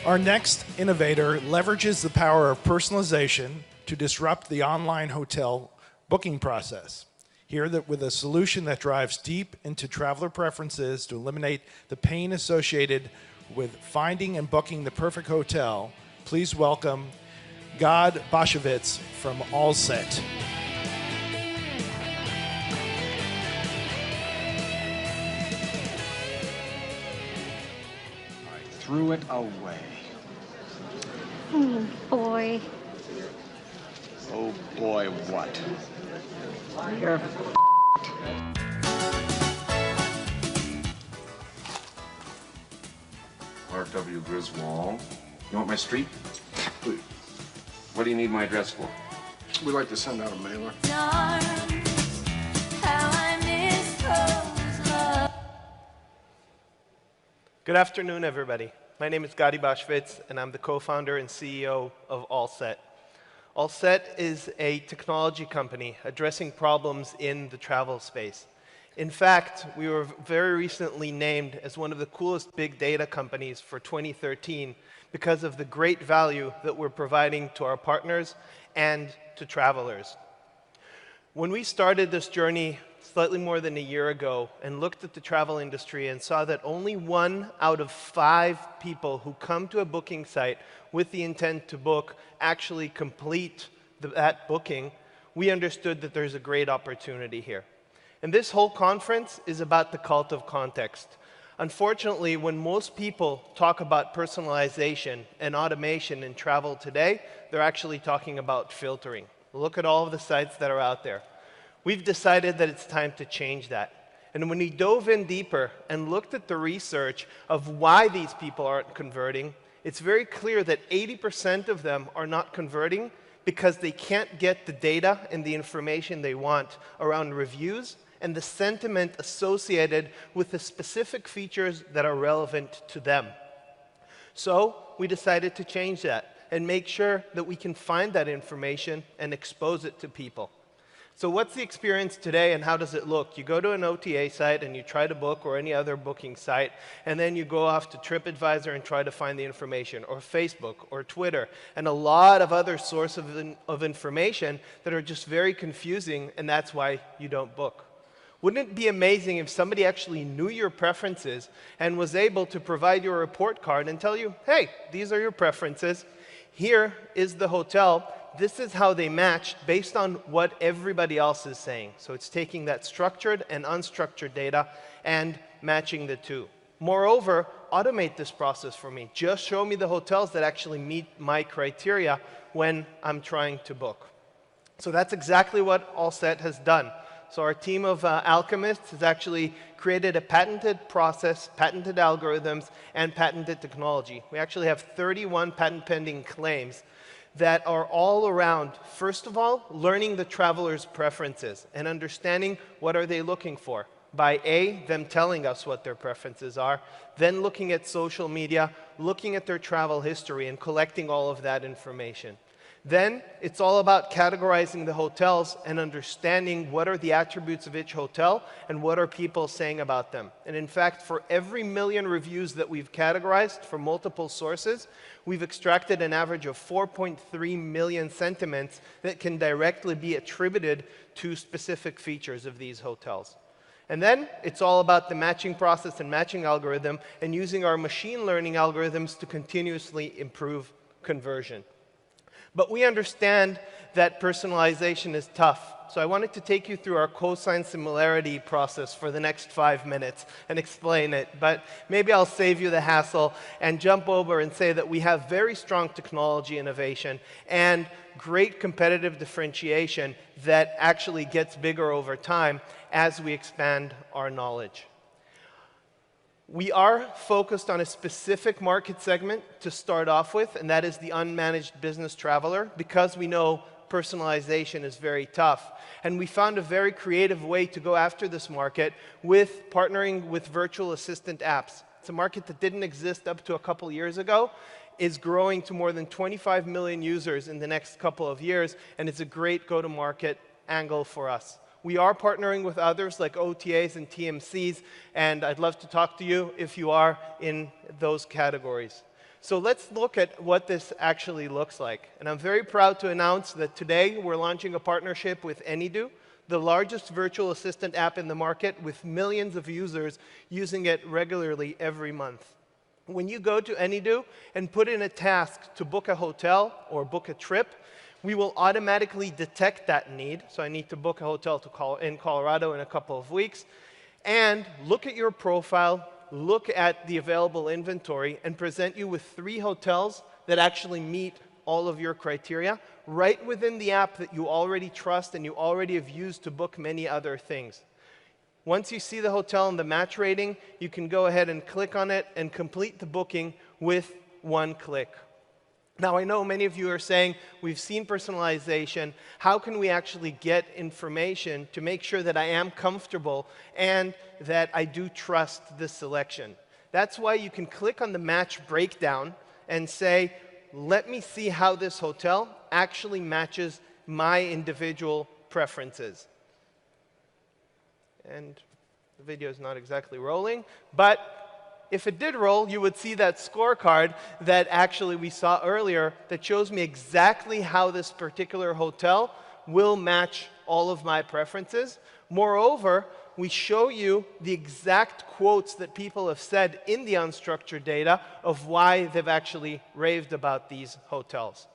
Our next innovator leverages the power of personalization to disrupt the online hotel booking process. Here, with a solution that drives deep into traveler preferences to eliminate the pain associated with finding and booking the perfect hotel, please welcome Gad Bashevitz from OLSET. I threw it away. Oh, boy. Oh boy, what? You're R.W. Griswold. You want my street? Please. What do you need my address for? We'd like to send out a mailer. Good afternoon, everybody. My name is Gadi Bashevitz, and I'm the co-founder and CEO of OLSET. OLSET is a technology company addressing problems in the travel space. In fact, we were very recently named as one of the coolest big data companies for 2013 because of the great value that we're providing to our partners and to travelers. When we started this journey slightly more than a year ago and looked at the travel industry and saw that only 1 out of 5 people who come to a booking site with the intent to book actually complete that booking, we understood that there's a great opportunity here. And this whole conference is about the cult of context. Unfortunately, when most people talk about personalization and automation in travel today, they're actually talking about filtering. Look at all of the sites that are out there. We've decided that it's time to change that. And when we dove in deeper and looked at the research of why these people aren't converting, it's very clear that 80% of them are not converting because they can't get the data and the information they want around reviews and the sentiment associated with the specific features that are relevant to them. So we decided to change that and make sure that we can find that information and expose it to people. So what's the experience today and how does it look? You go to an OTA site and you try to book, or any other booking site, and then you go off to TripAdvisor and try to find the information, or Facebook, or Twitter, and a lot of other sources of information that are just very confusing, and that's why you don't book. Wouldn't it be amazing if somebody actually knew your preferences and was able to provide you a report card and tell you, hey, these are your preferences, here is the hotel, this is how they match based on what everybody else is saying. So it's taking that structured and unstructured data and matching the two. Moreover, automate this process for me. Just show me the hotels that actually meet my criteria when I'm trying to book. So that's exactly what OLSET has done. So our team of alchemists has actually created a patented process, patented algorithms, and patented technology. We actually have 31 patent pending claims that are all around, first of all, learning the traveler's preferences and understanding what are they looking for. By A, them telling us what their preferences are, then looking at social media, looking at their travel history and collecting all of that information. Then it's all about categorizing the hotels and understanding what are the attributes of each hotel and what are people saying about them. And in fact, for every 1 million reviews that we've categorized from multiple sources, we've extracted an average of 4.3 million sentiments that can directly be attributed to specific features of these hotels. And then it's all about the matching process and matching algorithm and using our machine learning algorithms to continuously improve conversion. But we understand that personalization is tough. So I wanted to take you through our cosine similarity process for the next 5 minutes and explain it. But maybe I'll save you the hassle and jump over and say that we have very strong technology innovation and great competitive differentiation that actually gets bigger over time as we expand our knowledge. We are focused on a specific market segment to start off with, and that is the unmanaged business traveler, because we know personalization is very tough. And we found a very creative way to go after this market with partnering with virtual assistant apps. It's a market that didn't exist up to a couple years ago, is growing to more than 25 million users in the next couple of years, and it's a great go-to-market angle for us. We are partnering with others like OTAs and TMCs, and I'd love to talk to you if you are in those categories. So let's look at what this actually looks like. And I'm very proud to announce that today we're launching a partnership with AnyDo, the largest virtual assistant app in the market with millions of users using it regularly every month. When you go to AnyDo and put in a task to book a hotel or book a trip, we will automatically detect that need. So I need to book a hotel in Colorado in a couple of weeks, and look at your profile, look at the available inventory, and present you with 3 hotels that actually meet all of your criteria right within the app that you already trust and you already have used to book many other things. Once you see the hotel and the match rating, you can go ahead and click on it and complete the booking with 1 click. Now, I know many of you are saying, we've seen personalization. How can we actually get information to make sure that I am comfortable and that I do trust this selection? That's why you can click on the match breakdown and say, let me see how this hotel actually matches my individual preferences. And the video is not exactly rolling, but if it did roll, you would see that scorecard that actually we saw earlier that shows me exactly how this particular hotel will match all of my preferences. Moreover, we show you the exact quotes that people have said in the unstructured data of why they've actually raved about these hotels.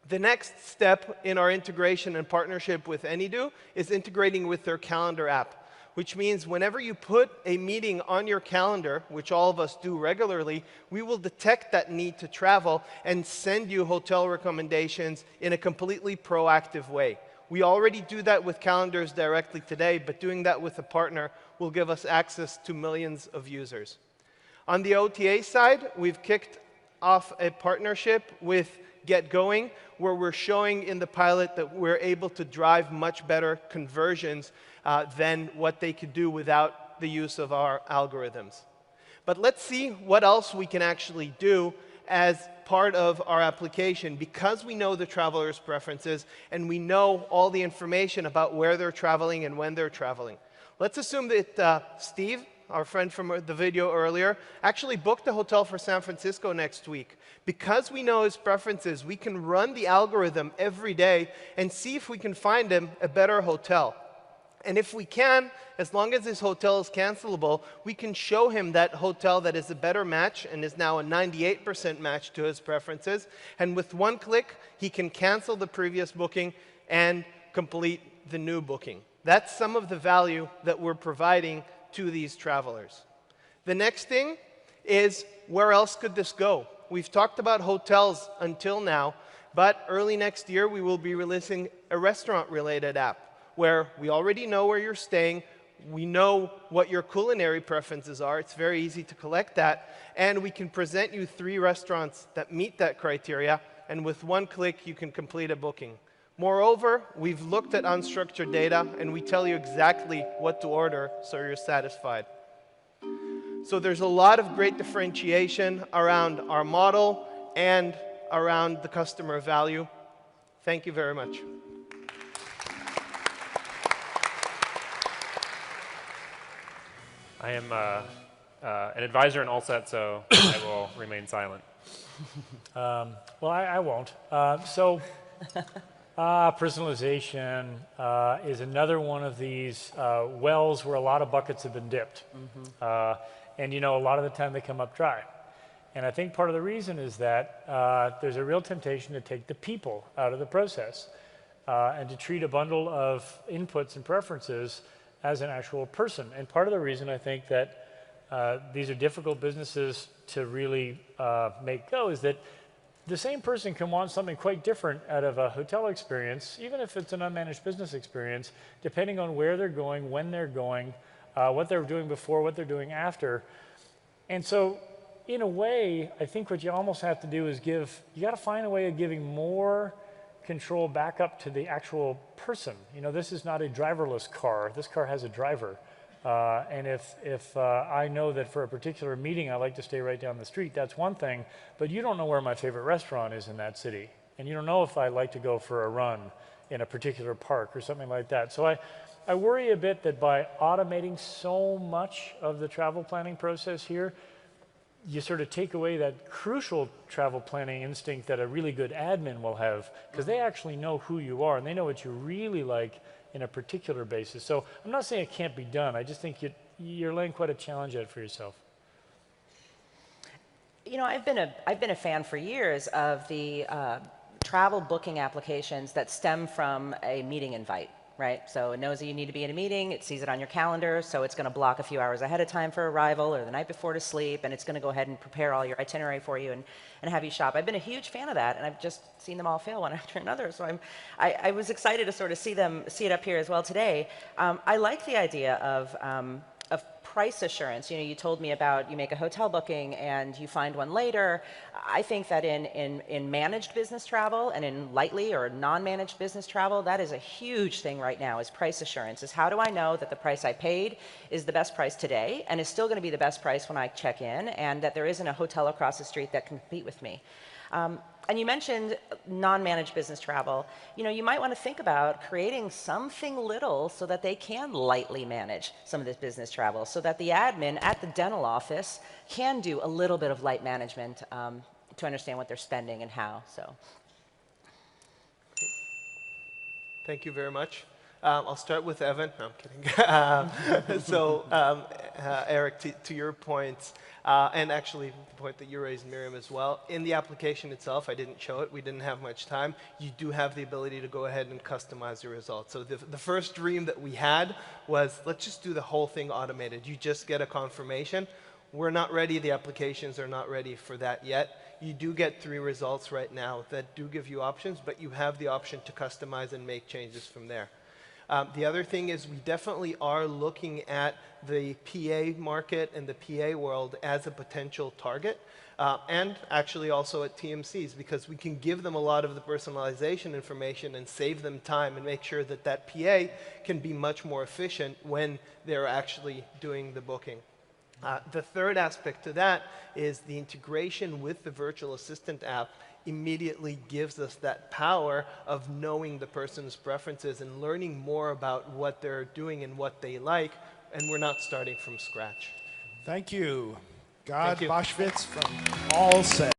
The next step in our integration and partnership with AnyDo is integrating with their calendar app, which means whenever you put a meeting on your calendar, which all of us do regularly, we will detect that need to travel and send you hotel recommendations in a completely proactive way. We already do that with calendars directly today, but doing that with a partner will give us access to millions of users. On the OTA side, we've kicked off a partnership with Get Going, where we're showing in the pilot that we're able to drive much better conversions than what they could do without the use of our algorithms. But let's see what else we can actually do as part of our application, because we know the traveler's preferences and we know all the information about where they're traveling and when they're traveling. Let's assume that Steve, our friend from the video earlier, actually booked a hotel for San Francisco next week. Because we know his preferences, we can run the algorithm every day and see if we can find him a better hotel. And if we can, as long as his hotel is cancelable, we can show him that hotel that is a better match and is now a 98% match to his preferences. And with 1 click, he can cancel the previous booking and complete the new booking. That's some of the value that we're providing to these travelers. The next thing is, where else could this go? We've talked about hotels until now, but early next year we will be releasing a restaurant-related app where we already know where you're staying, we know what your culinary preferences are, it's very easy to collect that, and we can present you 3 restaurants that meet that criteria, and with 1 click you can complete a booking. Moreover, we've looked at unstructured data, and we tell you exactly what to order so you're satisfied. So there's a lot of great differentiation around our model and around the customer value. Thank you very much. I am an advisor in OLSET, so I will remain silent. Well, I won't. Personalization is another one of these wells where a lot of buckets have been dipped. And you know, a lot of the time they come up dry. And I think part of the reason is that there's a real temptation to take the people out of the process and to treat a bundle of inputs and preferences as an actual person. And part of the reason I think that these are difficult businesses to really make go is that the same person can want something quite different out of a hotel experience, even if it's an unmanaged business experience, depending on where they're going, when they're going, what they're doing before, what they're doing after. And so, in a way, I think what you almost have to do is you got to find a way of giving more control back up to the actual person. You know, this is not a driverless car. This car has a driver. And if I know that for a particular meeting I like to stay right down the street, that's one thing, but you don't know where my favorite restaurant is in that city. And you don't know if I like to go for a run in a particular park or something like that. So I worry a bit that by automating so much of the travel planning process here, you sort of take away that crucial travel planning instinct that a really good admin will have, because they actually know who you are and they know what you really like in a particular basis. So I'm not saying it can't be done. I just think you're laying quite a challenge out for yourself. You know, I've been a fan for years of the travel booking applications that stem from a meeting invite, right? So it knows that you need to be in a meeting, it sees it on your calendar, so it's going to block a few hours ahead of time for arrival or the night before to sleep, and it's going to go ahead and prepare all your itinerary for you and have you shop. I've been a huge fan of that, and I've just seen them all fail one after another, so I was excited to sort of see it up here as well today. I like the idea of price assurance. You know, you told me about you make a hotel booking and you find one later. I think that in managed business travel and in lightly or non-managed business travel, that is a huge thing right now, is price assurance. Is how do I know that the price I paid is the best price today and is still going to be the best price when I check in, and that there isn't a hotel across the street that can compete with me. And you mentioned non-managed business travel. You know, you might want to think about creating something little so that they can lightly manage some of this business travel, so that the admin at the dental office can do a little bit of light management to understand what they're spending and how. So, Thank you very much. I'll start with Evan. No, I'm kidding. Eric, to your points, and actually the point that you raised, Miriam, as well, in the application itself, I didn't show it, we didn't have much time, you do have the ability to go ahead and customize your results. So the first dream that we had was, let's just do the whole thing automated. You just get a confirmation. We're not ready, the applications are not ready for that yet. You do get 3 results right now that do give you options, but you have the option to customize and make changes from there. The other thing is we definitely are looking at the PA market and the PA world as a potential target, and actually also at TMCs, because we can give them a lot of the personalization information and save them time and make sure that that PA can be much more efficient when they're actually doing the booking. The third aspect to that is the integration with the virtual assistant app immediately gives us that power of knowing the person's preferences and learning more about what they're doing and what they like, and we're not starting from scratch. Thank you. God Thank you. Boschwitz from OLSET.